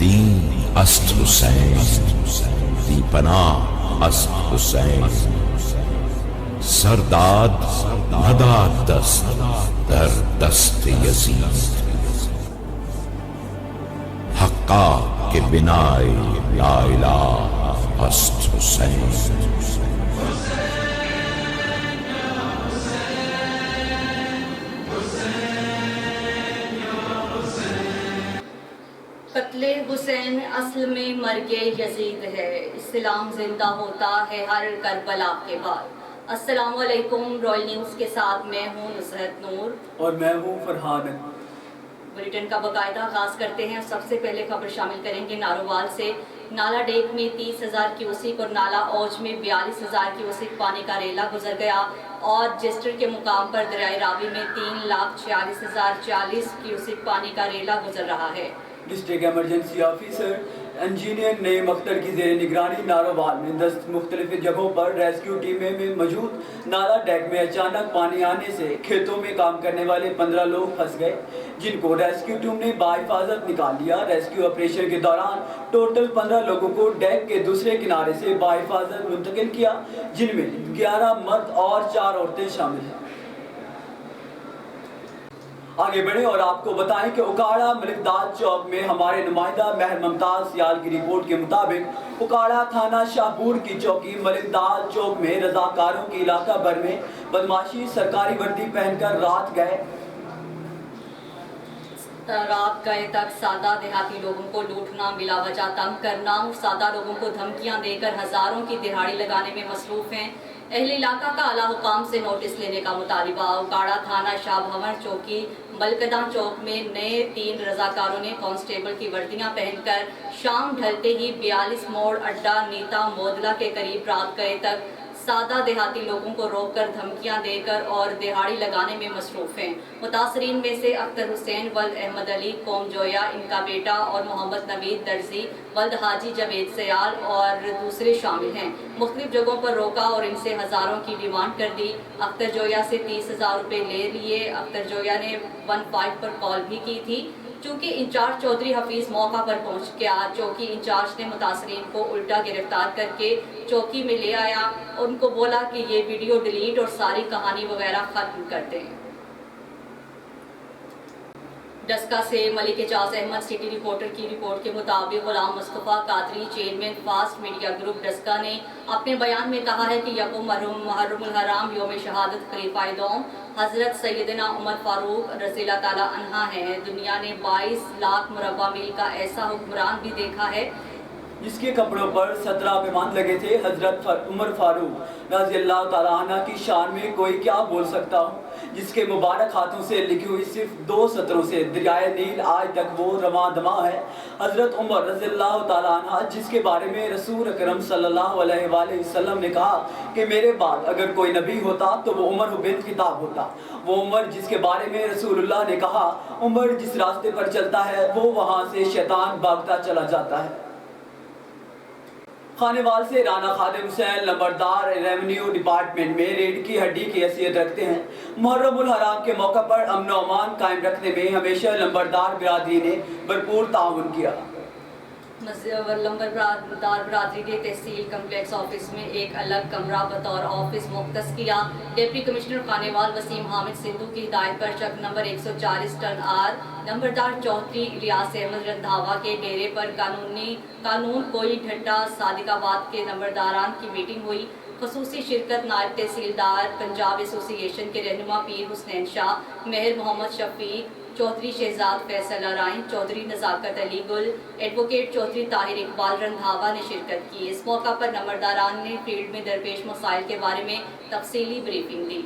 دین است حسین، دی پناہ است حسین، سرداد نداد دست در دست یزید، حقا کہ بنائے لا الہ است حسین۔ قتل حسین اصل میں مرگ یزید ہے، اسلام زندہ ہوتا ہے ہر کربلا کے بعد۔ السلام علیکم، رائل نیوز کے ساتھ میں ہوں نصرت نور اور میں ہوں فرحان۔ بلیٹن کا باقاعدہ آغاز کرتے ہیں۔ سب سے پہلے خبر شامل کریں گے نارووال سے۔ نالا ڈیک میں 30,000 کیوسک اور نالا اوج میں 42,000 کیوسک پانی کا ریلا گزر گیا، اور جسٹر کے مقام پر دریائے راوی میں 3,46,040 کیوسک پانی کا ریلا گزر رہا ہے۔ ڈسٹرکٹ ایمرجنسی آفیسر انجینئر نعیم اختر کی زیر نگرانی نارووال میں 10 مختلف جگہوں پر ریسکیو ٹیمیں میں موجود نالا ڈیک میں اچانک پانی آنے سے کھیتوں میں کام کرنے والے 15 لوگ پھنس گئے، جن کو ریسکیو ٹیم نے بحفاظت نکال لیا۔ ریسکیو آپریشن کے دوران ٹوٹل 15 لوگوں کو ڈیک کے دوسرے کنارے سے بحفاظت منتقل کیا، جن میں 11 مرد اور 4 عورتیں شامل ہیں۔ آگے بڑھیں اور آپ کو بتائیں کہ اکاڑا ملک داد چوک میں ہمارے نمائندہ مہر ممتاز سیال کی رپورٹ کے مطابق اکاڑا تھانہ شاہپور کی چوکی ملک داد چوک میں رضاکاروں کی علاقہ بھر میں بدماشی سرکاری وردی پہن کر رات گئے تک سادہ دیہاتی لوگوں کو لوٹنا، بلا وجہ تنگ کرنا اور سادہ لوگوں کو دھمکیاں دے کر ہزاروں کی دہاڑی لگانے میں مصروف ہیں۔ اہل علاقہ کا اعلیٰ حکام سے نوٹس لینے کا مطالبہ۔ اکاڑا تھانہ شاہ بھنور چوکی ملکدہ چوک میں نئے 3 رضاکاروں نے کانسٹیبل کی وردیاں پہن کر شام ڈھلتے ہی 42 موڑ اڈا نیتا مودلہ کے قریب رات گئے تک سادہ دیہاتی لوگوں کو روک کر دھمکیاں دے کر اور دہاڑی لگانے میں مصروف ہیں۔ متاثرین میں سے اختر حسین ولد احمد علی قوم جویا، ان کا بیٹا، اور محمد نوید درزی ولد حاجی جاوید سیال اور دوسرے شامل ہیں۔ مختلف جگہوں پر روکا اور ان سے ہزاروں کی ڈیمانڈ کر دی۔ اختر جویا سے 30,000 روپے لے لیے۔ اختر جویا نے 15 پر کال بھی کی تھی۔ چونکہ انچارج چودھری حفیظ موقع پر پہنچ گیا، چوکی انچارج نے متاثرین کو الٹا گرفتار کر کے چوکی میں لے آیا، ان کو بولا کہ یہ ویڈیو ڈیلیٹ اور ساری کہانی وغیرہ ختم کر دیں۔ ڈسکا سے ملک اعجاز احمد سٹی رپورٹر کی رپورٹ کے مطابق Ghulam Mustafa Qadri chairman fast media group Daska نے اپنے بیان میں کہا ہے کہ یکم محرم الحرام یوم شہادت خلیفہ دوم حضرت سیدنا عمر فاروق رضی اللہ تعالیٰ عنہ ہیں۔ دنیا نے 22 لاکھ مربع میل کا ایسا حکمران بھی دیکھا ہے جس کے کپڑوں پر 17 پیمان لگے تھے۔ حضرت عمر فاروق رضی اللہ تعالیٰ عنہ کی شان میں کوئی کیا بول سکتا ہوں، جس کے مبارک ہاتھوں سے لکھی ہوئی صرف 2 سطروں سے دریائے نیل آج تک وہ رواں دماں ہے۔ حضرت عمر رضی اللہ تعالیٰ عنہ جس کے بارے میں رسول اکرم صلی اللہ علیہ وآلہ وسلم نے کہا کہ میرے بعد اگر کوئی نبی ہوتا تو وہ عمر بن خطاب ہوتا، وہ عمر جس کے بارے میں رسول اللہ نے کہا عمر جس راستے پر چلتا ہے وہ وہاں سے شیطان بھاگتا چلا جاتا ہے۔ خانیوال سے رانا خادم حسین لمبردار ریونیو ڈپارٹمنٹ میں ریڑھ کی ہڈی کی حیثیت رکھتے ہیں۔ محرم الحرام کے موقع پر امن و امان قائم رکھنے میں ہمیشہ لمبردار برادری نے بھرپور تعاون کیا۔ لمبردار برادری نے تحصیل کمپلیکس آفس میں ایک الگ کمرہ بطور آفس مختص کیا۔ ڈپٹی کمشنر خانیوال وسیم حامد سندھو کی ہدایت پر چک نمبر 140 ٹن آر نمبردار چوہدری الیاس احمد رندھاوا کے ڈیرے پر قانون کوئی ڈھٹا صادق آباد کے نمبرداران کی میٹنگ ہوئی۔ خصوصی شرکت نائب تحصیلدار پنجاب ایسوسی ایشن کے رہنما پیر حسنین شاہ، مہر محمد شفیق، چودھری شہزاد فیصل ارائن، چودھری نزاکت علی گل، ایڈوکیٹ چودھری طاہر اقبال رندھاوا نے شرکت کی۔ اس موقع پر نمبرداران نے فیلڈ میں درپیش مسائل کے بارے میں تفصیلی بریفنگ دی۔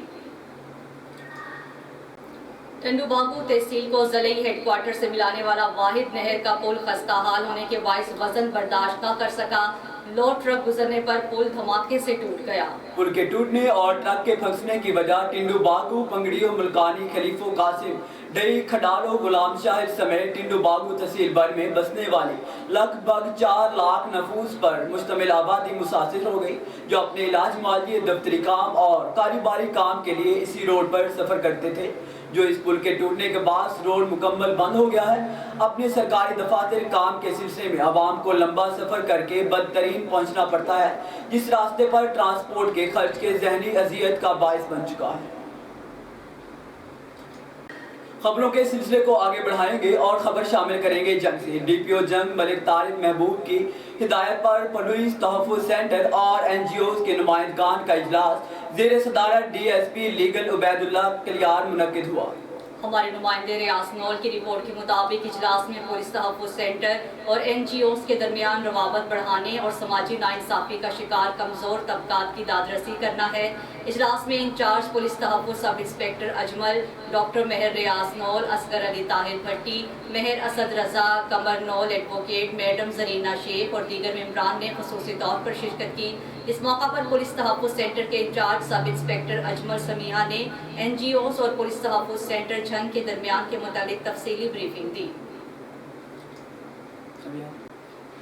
ٹنڈو باغو تحصیل کو ضلعی ہیڈ کوارٹر سے ملانے والا واحد نہر کا پل خستہ حال ہونے کے باعث وزن برداشت نہ کر سکا۔ لوڈ ٹرک گزرنے پر پل دھماکے سے ٹوٹ گیا۔ پل کے ٹوٹنے اور ٹرک کے پھنسنے کی وجہ ٹنڈو باغو، پنگڑیوں، ملکانی، خلیفو قاسم، ڈئی، کھڈالو، غلام شاہد سمیت ٹنڈو باغو تحصیل بھر میں بسنے والی لگ بھگ 4 لاکھ نفوس پر مشتمل آبادی متاثر ہو گئی، جو اپنے علاج معالجے، دفتری کام اور کاروباری کام کے لیے اسی روڈ پر سفر کرتے تھے۔ جو اس پل کے ٹوٹنے کے بعد روڈ مکمل بند ہو گیا ہے۔ اپنے سرکاری دفاتر کام کے سلسلے میں عوام کو لمبا سفر کر کے بدترین پہنچنا پڑتا ہے، جس راستے پر ٹرانسپورٹ کے خرچ کے ذہنی اذیت کا باعث بن چکا ہے۔ خبروں کے سلسلے کو آگے بڑھائیں گے اور خبر شامل کریں گے جنگ سے۔ ڈی پی او جنگ ملک طارق محبوب کی ہدایت پر پولیس تحفظ سینٹر اور این جی اوز کے نمائندگان کا اجلاس زیر صدارت D S P legal Obaidullah Kalyar منعقد ہوا۔ ہمارے نمائندے ریاض نول کی رپورٹ کے مطابق اجلاس میں پولیس تحفظ سینٹر اور این جی اوز کے درمیان روابط بڑھانے اور سماجی ناانصافی کا شکار کمزور طبقات کی دادرسی کرنا ہے۔ اجلاس میں انچارج پولیس تحفظ سب انسپکٹر اجمل، ڈاکٹر مہر ریاض نول، اصغر علی طاہر بھٹی، مہر اسد رضا، قمر نول ایڈوکیٹ، میڈم زرینہ شیخ اور دیگر ممبران نے خصوصی طور پر شرکت کی۔ اس موقع پر پولیس تحفظ سینٹر کے انچارج سب انسپکٹر اجمل سمیحہ نے این جی اوز اور پولیس تحفظ سینٹر جنگ کے درمیان کے متعلق تفصیلی بریفنگ دی۔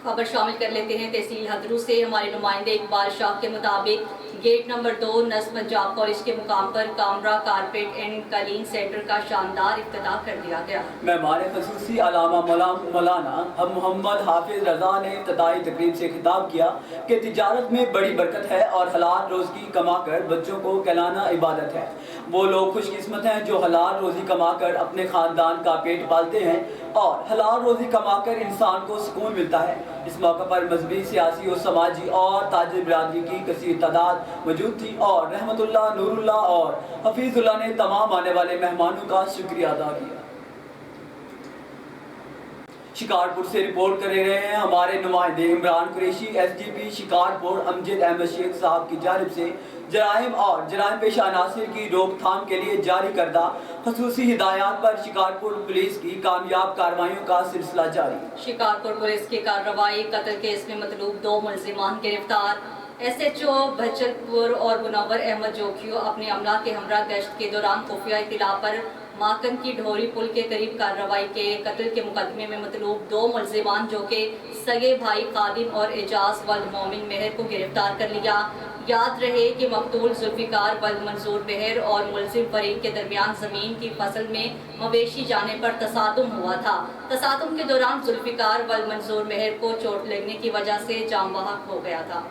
خبر شامل کر لیتے ہیں تحصیل ہدرو سے۔ ہمارے نمائندے اقبال شاہ کے مطابق گیٹ نمبر 2 نصب پنجاب کالج کے مقام پر کامرا کارپیٹ اینڈ قالین سینٹر کا شاندار افتتاح کر دیا گیا۔ مہمان خصوصی علامہ مولانا محمد حافظ رضا نے افتتاحی تقریب سے خطاب کیا کہ تجارت میں بڑی برکت ہے اور حلال روزی کما کر بچوں کو کھلانا عبادت ہے۔ وہ لوگ خوش قسمت ہیں جو حلال روزی کما کر اپنے خاندان کا پیٹ پالتے ہیں اور حلال روزی کما کر انسان کو سکون ملتا ہے۔ اس موقع پر مذہبی، سیاسی اور سماجی اور تاجر برادری کی کثیر تعداد موجود تھی اور رحمت اللہ، نور اللہ اور حفیظ اللہ نے تمام آنے والے مہمانوں کا شکریہ ادا کیا۔ شکارپور سے رپورٹ کر رہے ہیں ہمارے نمائندے Imran Qureshi. S D P Shikarpur Amjad Ahmed Sheikh صاحب کی جانب سے جرائم اور جرائم پیشہ عناصر کی روک تھام کے لیے جاری کردہ خصوصی ہدایات پر شکارپور پولیس کی کامیاب کارروائیوں کا سلسلہ جاری۔ شکارپور پولیس کی کارروائی، قتل کیس میں مطلوب 2 ملزمان گرفتار۔ ایس ایچ او بھچل پور اور منور احمد جوکھیو اپنے عملہ کے ہمراہ گشت کے دوران خفیہ اطلاع پر ماکن کی ڈھوری پل کے قریب کارروائی کے قتل کے مقدمے میں مطلوب 2 ملزمان جو کہ سگے بھائی خادم اور اعجاز ولد مومن مہر کو گرفتار کر لیا۔ یاد رہے کہ مقتول ذوالفقار ولد منظور مہر اور ملزم فریق کے درمیان زمین کی فصل میں مویشی جانے پر تصادم ہوا تھا۔ تصادم کے دوران ذوالفقار ولد منظور مہر کو چوٹ لگنے کی وجہ سے جاں بحق ہو گیا تھا۔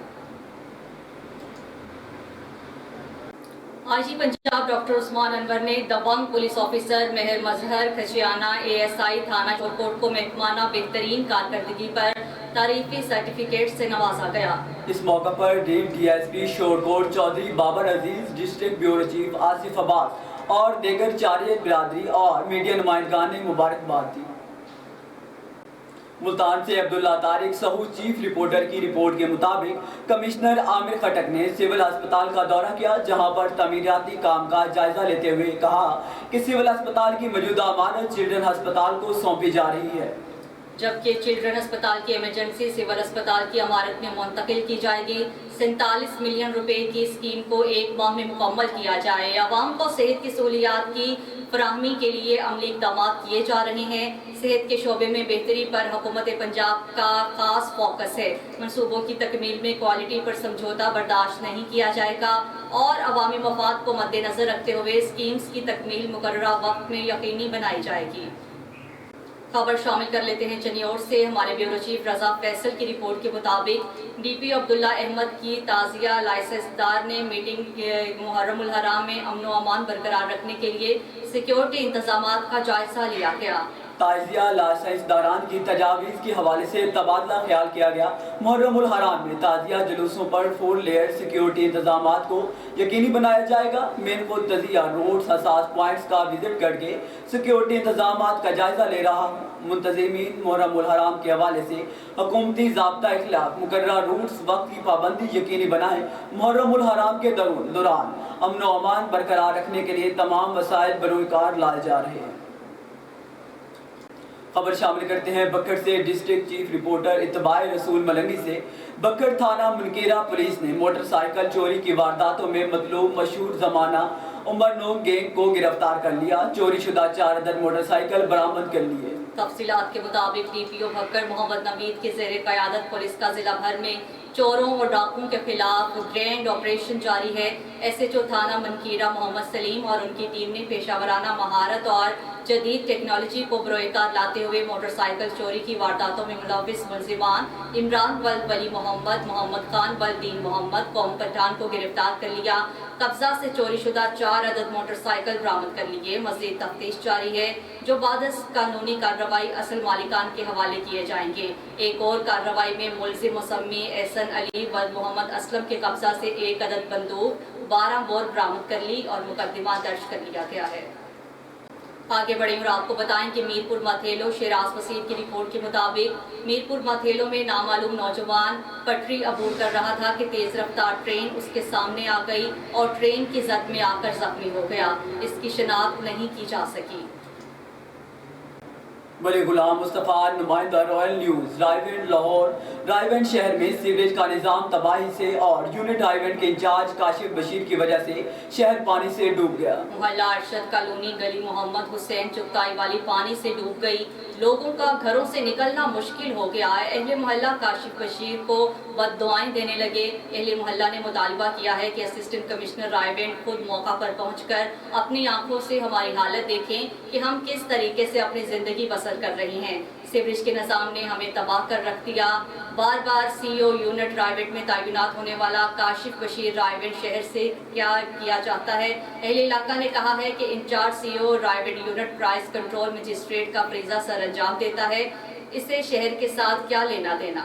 آئی جی پنجاب ڈاکٹر عثمان انور نے دبنگ پولیس آفیسر مہر مظہر کھچیانہ اے ایس آئی تھانہ شورکوٹ کو محکمانہ بہترین کارکردگی پر تعریفی سرٹیفکیٹ سے نوازا گیا۔ اس موقع پر D S P Shorkot Chaudhry Babar Aziz, district bureau chief Asif Abbas اور دیگر چاریت برادری اور میڈیا نمائندگان نے مبارکباد دی۔ ملتان سے عبداللہ طارق سہو چیف رپورٹر کی رپورٹ کے مطابق کمشنر عامر خٹک نے سول ہسپتال کا دورہ کیا، جہاں پر تعمیراتی کام کا جائزہ لیتے ہوئے کہا کہ سول ہسپتال کی موجودہ عمارت چلڈرن ہسپتال کو سونپی جا رہی ہے، جبکہ چلڈرن ہسپتال کی ایمرجنسی سول ہسپتال کی عمارت میں منتقل کی جائے گی۔ 47 ملین روپے کی اسکیم کو 1 ماہ میں مکمل کیا جائے۔ عوام کو صحت کی سہولیات کی فراہمی کے لیے عملی اقدامات کیے جا رہے ہیں۔ صحت کے شعبے میں بہتری پر حکومت پنجاب کا خاص فوکس ہے۔ منصوبوں کی تکمیل میں کوالٹی پر سمجھوتہ برداشت نہیں کیا جائے گا اور عوامی مفاد کو مد نظر رکھتے ہوئے اسکیمز کی تکمیل مقررہ وقت میں یقینی بنائی جائے گی۔ خبر شامل کر لیتے ہیں چنیور سے۔ ہمارے بیورو چیف رضا فیصل کی رپورٹ کے مطابق ڈی پی عبداللہ احمد کی تعزیہ لائسنس دار نے میٹنگ محرم الحرام میں امن و امان برقرار رکھنے کے لیے سیکیورٹی انتظامات کا جائزہ لیا گیا۔ تعزیہ لائسنس داران کی تجاویز کے حوالے سے تبادلہ خیال کیا گیا۔ محرم الحرام میں تعزیہ جلوسوں پر 4 لیئر سیکیورٹی انتظامات کو یقینی بنایا جائے گا۔ مین خود تجزیہ روڈز حساس پوائنٹس کا وزٹ کر کے سیکیورٹی انتظامات کا جائزہ لے رہا ہوں۔ منتظمین محرم الحرام کے حوالے سے حکومتی ضابطہ اخلاق، مقررہ روٹس، وقت کی پابندی یقینی بنائیں۔ محرم الحرام کے دوران امن و امان برقرار رکھنے کے لیے تمام وسائل بروئے کار لائے جا رہے ہیں۔ خبر شامل کرتے ہیں بکھڑ سے۔ ڈسٹرکٹ چیف رپورٹر اتباع رسول ملنگی سے بکھڑ تھانہ منکیرہ پولیس نے موٹر سائیکل چوری کی وارداتوں میں مطلوب مشہور زمانہ عمر نوم گینگ کو گرفتار کر لیا۔ چوری شدہ 4 عدد موٹر سائیکل برآمد کر لیے۔ تفصیلات کے مطابق ڈی پی او بھکڑ محمد نوید کے زیر قیادت پولیس کا ضلع بھر میں چوروں اور ڈاکوؤں کے خلاف گرینڈ آپریشن جاری ہے۔ ایس ایچ او تھانہ منکیرا محمد سلیم اور ان کی ٹیم نے پیشہ ورانہ مہارت اور جدید ٹیکنالوجی کو بروئے کار لاتے ہوئے موٹر سائیکل چوری کی وارداتوں میں ملوث ملزمان عمران ولد ولی محمد، محمد خان ولد دین محمد، قوم پٹھان کو گرفتار کر لیا۔ قبضہ سے چوری شدہ 4 عدد موٹر سائیکل برآمد کر لیے۔ مزید تفتیش جاری ہے جو بعد از قانونی کارروائی اصل مالکان کے حوالے کیے جائیں گے۔ ایک اور کارروائی میں ملزم مسمی احسن علی ولد محمد اسلم کے قبضہ سے 1 عدد بندوق، 12 بور برآمد کر لی اور مقدمہ درج کر لیا گیا ہے۔ آگے بڑھیں اور آپ کو بتائیں کہ میرپور ماتھیلو شیراز وسیع کی رپورٹ کے مطابق میرپور ماتھیلو میں نامعلوم نوجوان پٹری عبور کر رہا تھا کہ تیز رفتار ٹرین اس کے سامنے آ گئی اور ٹرین کی زد میں آ کر زخمی ہو گیا۔ اس کی شناخت نہیں کی جا سکی۔ ولی غلام مصطفیٰ، نمائندہ رائل نیوز۔ رائیونڈ لاہور رائیونڈ شہر میں سیوریج کا نظام تباہی سے اور یونٹ رائیونڈ کے انچارج کاشف بشیر کی وجہ سے شہر پانی سے ڈوب گیا۔ محلہ ارشد کالونی گلی محمد حسین چگتائی والی پانی سے ڈوب گئی۔ لوگوں کا گھروں سے نکلنا مشکل ہو گیا ہے۔ اہل محلہ کاشف بشیر کو بد دعائیں دینے لگے۔ اہل محلہ نے مطالبہ کیا ہے کہ اسسٹنٹ کمشنر رائیونڈ خود موقع پر پہنچ کر اپنی آنکھوں سے ہماری حالت دیکھیں کہ ہم کس طریقے سے اپنی زندگی بسر کر رہی ہیں۔ سیوریج کے نظام نے ہمیں تباہ کر رکھ دیا۔ بار بار سی او یونٹ رائیونڈ میں تعینات ہونے والا کاشف بشیر رائیونڈ شہر سے کیا کیا چاہتا ہے؟ اہل علاقہ نے کہا ہے کہ incharge C O Raiwind unit price control magistrate کا فریضہ سر انجام دیتا ہے، اسے شہر کے ساتھ کیا لینا دینا۔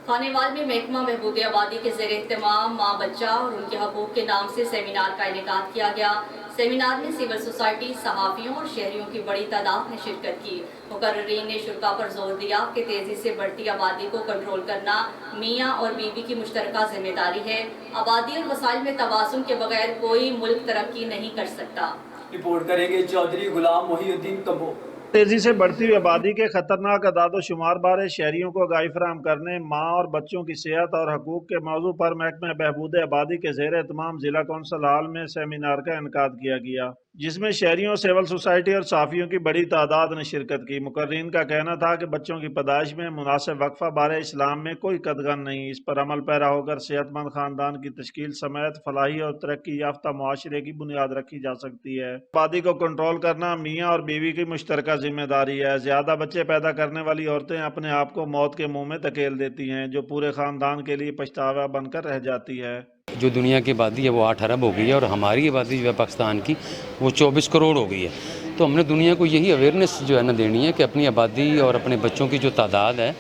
خانیوال میں محکمہ بہبود آبادی کے زیر اہتمام ماں بچہ اور ان کے حقوق کے نام سے سیمینار کا انعقاد کیا گیا۔ سیمینار میں سول سوسائٹی، صحافیوں اور شہریوں کی بڑی تعداد نے شرکت کی۔ مقررین نے شرکاء پر زور دیا کہ تیزی سے بڑھتی آبادی کو کنٹرول کرنا میاں اور بیوی کی مشترکہ ذمہ داری ہے۔ آبادی اور وسائل میں توازن کے بغیر کوئی ملک ترقی نہیں کر سکتا۔ رپورٹ کریں گے چودھری غلام محی الدین کمبو۔ تیزی سے بڑھتی ہوئی آبادی کے خطرناک اعداد و شمار بارے شہریوں کو آگاہی فراہم کرنے، ماں اور بچوں کی صحت اور حقوق کے موضوع پر محکمہ بہبود آبادی کے زیر اہتمام ضلع کونسل ہال میں سیمینار کا انعقاد کیا گیا، جس میں شہریوں، سول سوسائٹی اور صحافیوں کی بڑی تعداد نے شرکت کی۔ مقررین کا کہنا تھا کہ بچوں کی پیدائش میں مناسب وقفہ بارے اسلام میں کوئی قدغن نہیں، اس پر عمل پیرا ہو کر صحت مند خاندان کی تشکیل سمیت فلاحی اور ترقی یافتہ معاشرے کی بنیاد رکھی جا سکتی ہے۔ آبادی کو کنٹرول کرنا میاں اور بیوی کی مشترکہ ذمہ داری ہے۔ زیادہ بچے پیدا کرنے والی عورتیں اپنے آپ کو موت کے منہ میں دھکیل دیتی ہیں، جو پورے خاندان کے لیے پچھتاوا بن کر رہ جاتی ہے۔ جو دنیا کی آبادی ہے وہ 8 ارب ہو گئی ہے اور ہماری آبادی جو ہے پاکستان کی وہ 24 کروڑ ہو گئی ہے۔ تو ہم نے دنیا کو یہی اویئرنیس جو ہے نا دینی ہے کہ اپنی آبادی اور اپنے بچوں کی جو تعداد ہے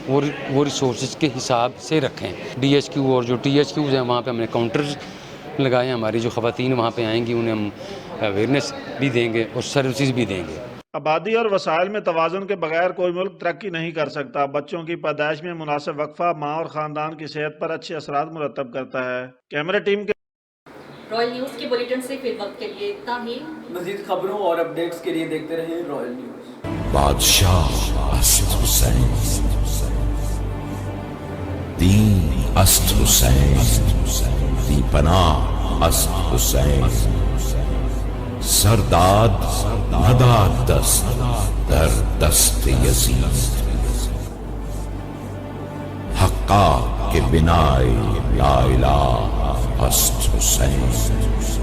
وہ ریسورسز کے حساب سے رکھیں۔ ڈی ایچ کیو اور جو ٹی ایچ کیوز ہیں وہاں پہ ہم نے کاؤنٹرز لگائے ہیں۔ ہماری جو خواتین وہاں پہ آئیں گی انہیں ہم اویئرنیس بھی دیں گے اور سروسز بھی دیں گے۔ آبادی اور وسائل میں توازن کے بغیر کوئی ملک ترقی نہیں کر سکتا۔ بچوں کی پیدائش میں مناسب وقفہ ماں اور خاندان کی صحت پر اچھے اثرات مرتب کرتا ہے۔ کیمرہ ٹیم کے رائل نیوز کے بلیٹن سے فی الوقت کے لیے اتنا ہی۔ مزید خبروں اور اپڈیٹس کے لیے دیکھتے رہیں رائل نیوز۔ بادشاہ اسد حسین، دین اسد حسین، دی پناہ اسد حسین، سرداد نداد دست در دست یزید، حقا کے بنائے لا الہ ہست حسین۔